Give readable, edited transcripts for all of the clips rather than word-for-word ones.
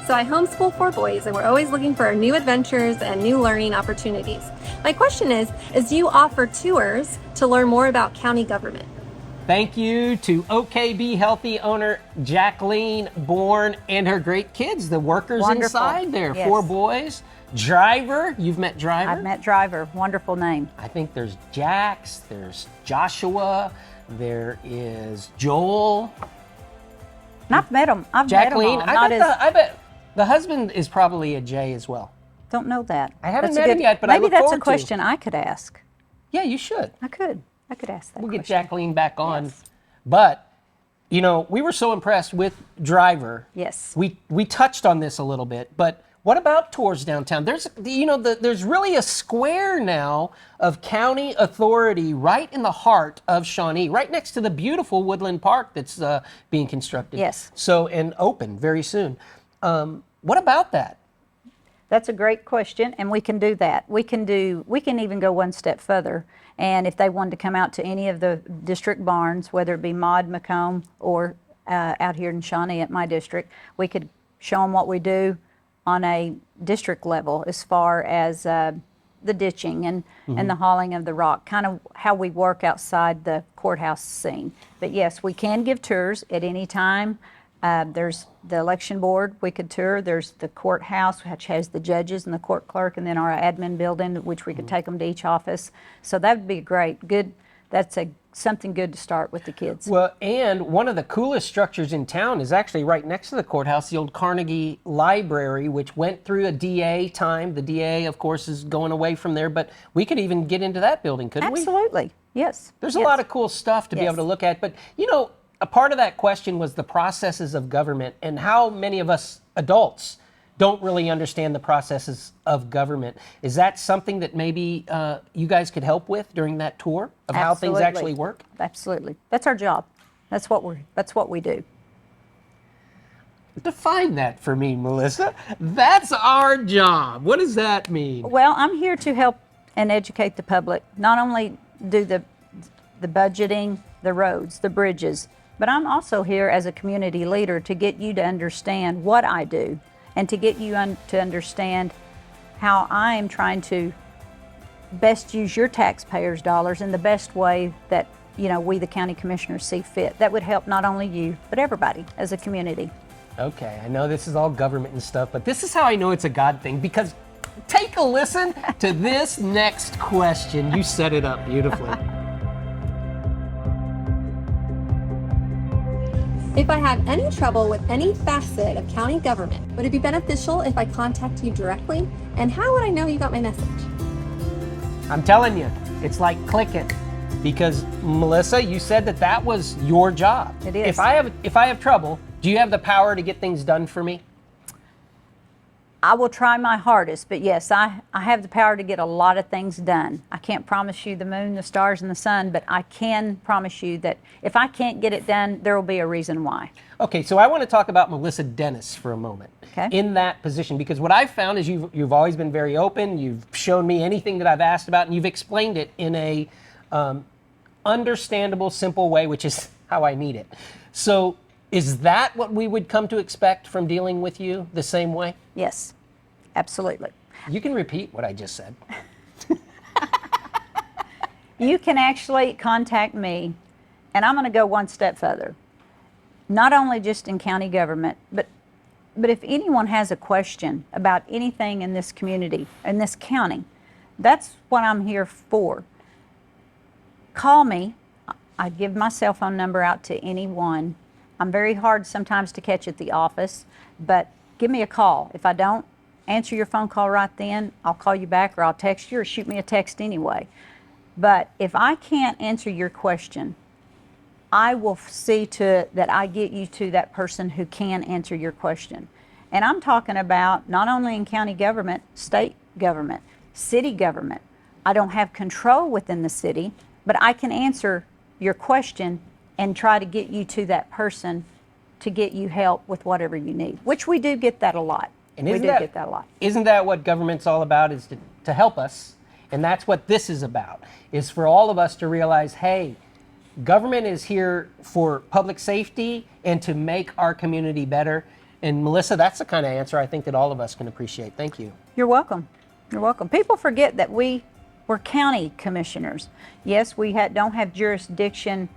So I homeschool 4 boys, and we're always looking for new adventures and new learning opportunities. My question is do you offer tours to learn more about county government? Thank you to OKB Healthy owner Jacqueline Bourne and her great kids, the workers Wonderful. inside there. Yes. 4 boys. Driver, you've met Driver? I've met Driver. Wonderful name. I think there's Jax, there's Joshua, there is Joel. And I've met them. Jacqueline, Met them all. I bet the husband is probably a J as well. Don't know that. I haven't That's met him yet, but I maybe look that's forward a to. question I could ask. Yeah, you should. I could ask that. We'll get question. Jacqueline back on. Yes. But, you know, we were so impressed with Driver. Yes. We touched on this a little bit, but what about tours downtown? There's, there's really a square now of county authority right in the heart of Shawnee, right next to the beautiful Woodland Park that's being constructed. Yes. So, and open very soon. What about that? That's a great question, and we can do that. We can even go one step further. And if they wanted to come out to any of the district barns, whether it be Maud, Macomb, or out here in Shawnee at my district, we could show them what we do on a district level as far as the ditching and the hauling of the rock, kind of how we work outside the courthouse scene. But yes, we can give tours at any time. There's the election board we could tour. There's the courthouse, which has the judges and the court clerk, and then our admin building, which we could take them to each office. So that would be good. That's something good to start with the kids. Well, and one of the coolest structures in town is actually right next to the courthouse, the old Carnegie Library, which went through a DA time. The DA, of course, is going away from there, but we could even get into that building, couldn't we? Absolutely, yes. There's a lot of cool stuff to be able to look at, but a part of that question was the processes of government and how many of us adults don't really understand the processes of government. Is that something that maybe you guys could help with during that tour of how things actually work? Absolutely. That's our job. That's what we do. Define that for me, Melissa. That's our job. What does that mean? Well, I'm here to help and educate the public, not only do the budgeting, the roads, the bridges, but I'm also here as a community leader to get you to understand what I do and to get you to understand how I am trying to best use your taxpayers' dollars in the best way that we, the county commissioners, see fit. That would help not only you, but everybody as a community. Okay, I know this is all government and stuff, but this is how I know it's a God thing, because take a listen to this next question. You set it up beautifully. If I have any trouble with any facet of county government, would it be beneficial if I contact you directly? And how would I know you got my message? I'm telling you, it's like clicking. Because Melissa, you said that was your job. It is. If I have trouble, do you have the power to get things done for me? I will try my hardest, but yes, I have the power to get a lot of things done. I can't promise you the moon, the stars, and the sun, but I can promise you that if I can't get it done, there will be a reason why. Okay, so I want to talk about Melissa Dennis for a moment. Okay. In that position, because what I've found is you've always been very open. You've shown me anything that I've asked about, and you've explained it in a understandable, simple way, which is how I need it. So is that what we would come to expect from dealing with you the same way? Yes, absolutely. You can repeat what I just said. You can actually contact me, and I'm going to go one step further. Not only just in county government, but if anyone has a question about anything in this community, in this county, that's what I'm here for. Call me. I give my cell phone number out to anyone. I'm very hard sometimes to catch at the office, but give me a call. If I don't answer your phone call right then, I'll call you back, or I'll text you, or shoot me a text anyway. But if I can't answer your question, I will see to it that I get you to that person who can answer your question. And I'm talking about not only in county government, state government, city government. I don't have control within the city, but I can answer your question and try to get you to that person to get you help with whatever you need, which we do get that a lot. And get that a lot. Isn't that what government's all about, is to help us? And that's what this is about, is for all of us to realize, hey, government is here for public safety and to make our community better. And Melissa, that's the kind of answer I think that all of us can appreciate. Thank you. You're welcome. You're welcome. People forget that we're county commissioners. Yes, we don't have jurisdiction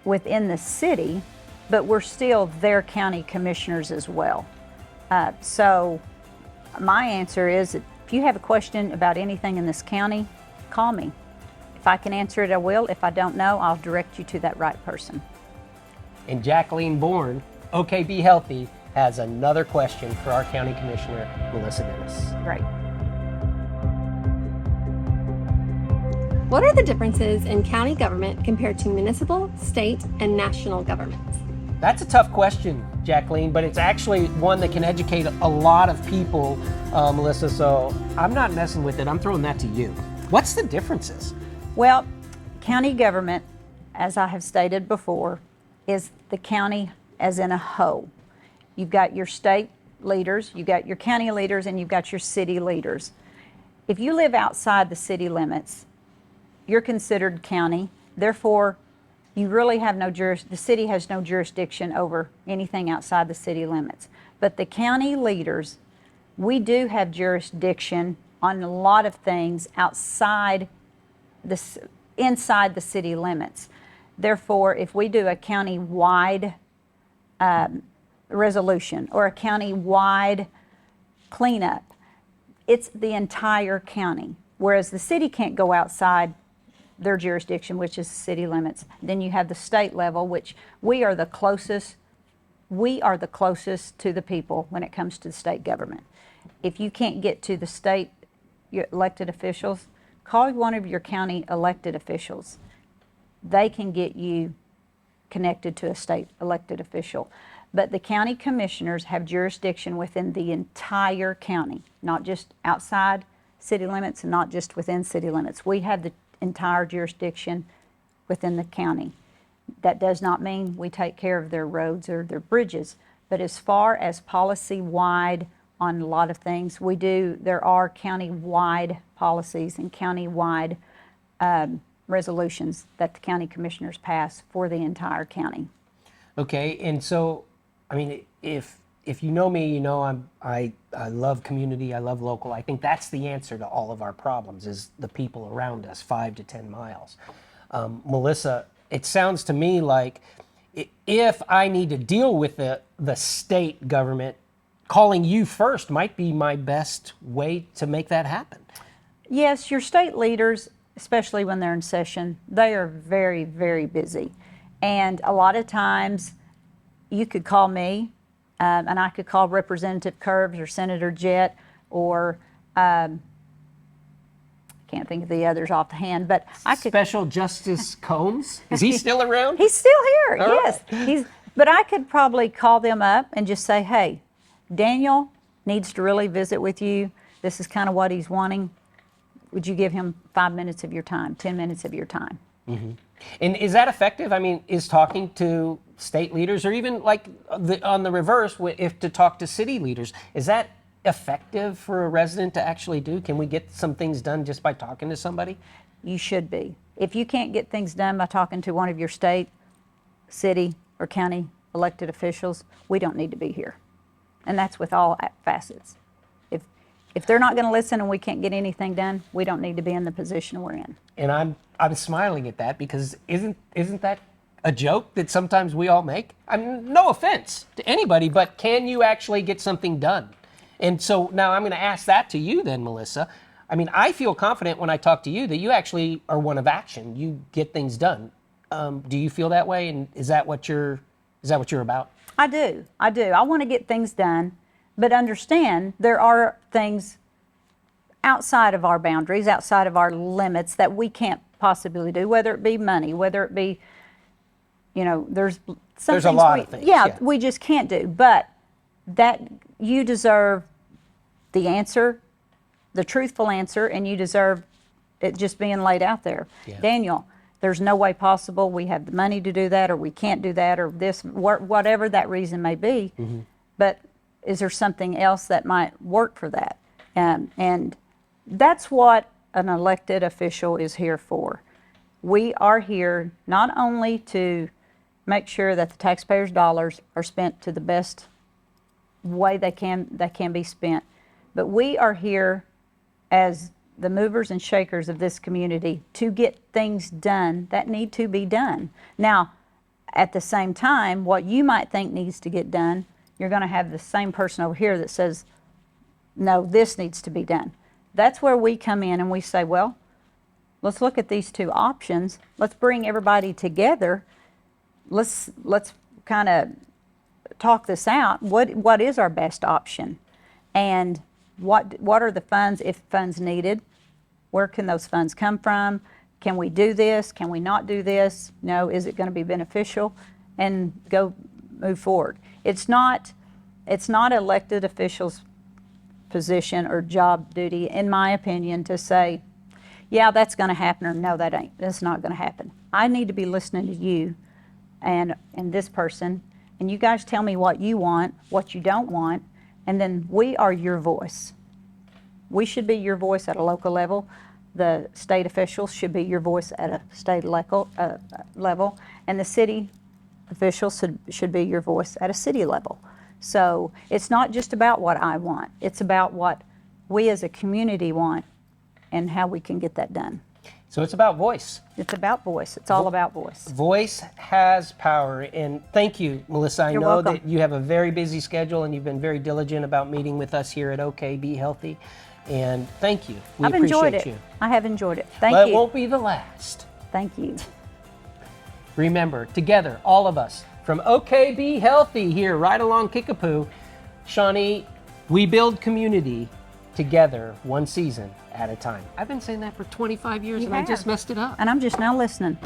within the city, but we're still their county commissioners as well. So my answer is, if you have a question about anything in this county, call me. If I can answer it, I will. If I don't know, I'll direct you to that right person. And Jacqueline Bourne, OK Be Healthy, has another question for our County Commissioner, Melissa Dennis. Great. What are the differences in county government compared to municipal, state, and national governments? That's a tough question, Jacqueline, but it's actually one that can educate a lot of people, Melissa, so I'm not messing with it. I'm throwing that to you. What's the differences? Well, county government, as I have stated before, is the county as in a whole. You've got your state leaders, you've got your county leaders, and you've got your city leaders. If you live outside the city limits, you're considered county. Therefore, you really have the city has no jurisdiction over anything outside the city limits. But the county leaders, we do have jurisdiction on a lot of things inside the city limits. Therefore, if we do a county-wide resolution or a county-wide cleanup, it's the entire county. Whereas the city can't go outside their jurisdiction, which is the city limits. Then you have the state level, which we are the closest to the people when it comes to the state government. If you can't get to the state elected officials, call one of your county elected officials. They can get you connected to a state elected official. But the county commissioners have jurisdiction within the entire county, not just outside city limits and not just within city limits. We have the entire jurisdiction within the county. That does not mean we take care of their roads or their bridges, but as far as policy-wide on a lot of things, there are county-wide policies and county-wide resolutions that the county commissioners pass for the entire county. Okay, and so, I mean, if you know me, you know I love community, I love local. I think that's the answer to all of our problems is the people around us, 5 to 10 miles. Melissa, it sounds to me like if I need to deal with the state government, calling you first might be my best way to make that happen. Yes, your state leaders, especially when they're in session, they are very, very busy. And a lot of times you could call me and I could call Representative Curbs or Senator Jett or can't think of the others off the hand, but I could. Special Justice Combs? Is he still around? He's still here, All yes. right. But I could probably call them up and just say, hey, Daniel needs to really visit with you. This is kind of what he's wanting. Would you give him 5 minutes of your time, 10 minutes of your time? Mm-hmm. And is that effective? I mean, is talking to state leaders or even like on the reverse, if to talk to city leaders, is that effective for a resident to actually do? Can we get some things done just by talking to somebody? You should be. If you can't get things done by talking to one of your state, city, or county elected officials, we don't need to be here. And that's with all facets. If they're not going to listen and we can't get anything done, we don't need to be in the position we're in. And I'm smiling at that because isn't that a joke that sometimes we all make? I mean, no offense to anybody, but can you actually get something done? And so now I'm going to ask that to you then, Melissa. I mean, I feel confident when I talk to you that you actually are one of action. You get things done. Do you feel that way? And is that what you're about? I do. I want to get things done, but understand there are things outside of our boundaries, outside of our limits that we can't possibly do, whether it be money, whether it be, there's a lot of things. Yeah, we just can't do. But that you deserve the answer, the truthful answer, and you deserve it just being laid out there. Yeah. Daniel, there's no way possible we have the money to do that, or we can't do that, or this, whatever that reason may be. Mm-hmm. But is there something else that might work for that? And that's what an elected official is here for. We are here not only to make sure that the taxpayers' dollars are spent to the best way they can be spent. But we are here as the movers and shakers of this community to get things done that need to be done. Now, at the same time, what you might think needs to get done, you're going to have the same person over here that says, no, this needs to be done. That's where we come in and we say, well, let's look at these two options. Let's bring everybody together. Let's kind of talk this out. What is our best option? And what are the funds, if funds needed? Where can those funds come from? Can we do this? Can we not do this? No, is it going to be beneficial? And move forward. It's not elected officials' position or job duty, in my opinion, to say, yeah, that's going to happen, or no, that ain't. That's not going to happen. I need to be listening to you and this person, and you guys tell me what you want, what you don't want, and then we are your voice. We should be your voice at a local level. The state officials should be your voice at a state level, and the city officials should be your voice at a city level. So it's not just about what I want. It's about what we as a community want and how we can get that done. So it's about voice. It's about voice. It's all about voice. Voice has power. And thank you, Melissa. I You're know welcome. that you have a very busy schedule and you've been very diligent about meeting with us here at OK Be Healthy. And thank you. We I've enjoyed appreciate it. you. I have enjoyed it. Thank But you. it won't be the last. Thank you. Remember, together, all of us, from OK Be Healthy here right along Kickapoo, Shawnee, we build community together, one season at a time. I've been saying that for 25 years You and I have. just messed it up. And I'm just now listening.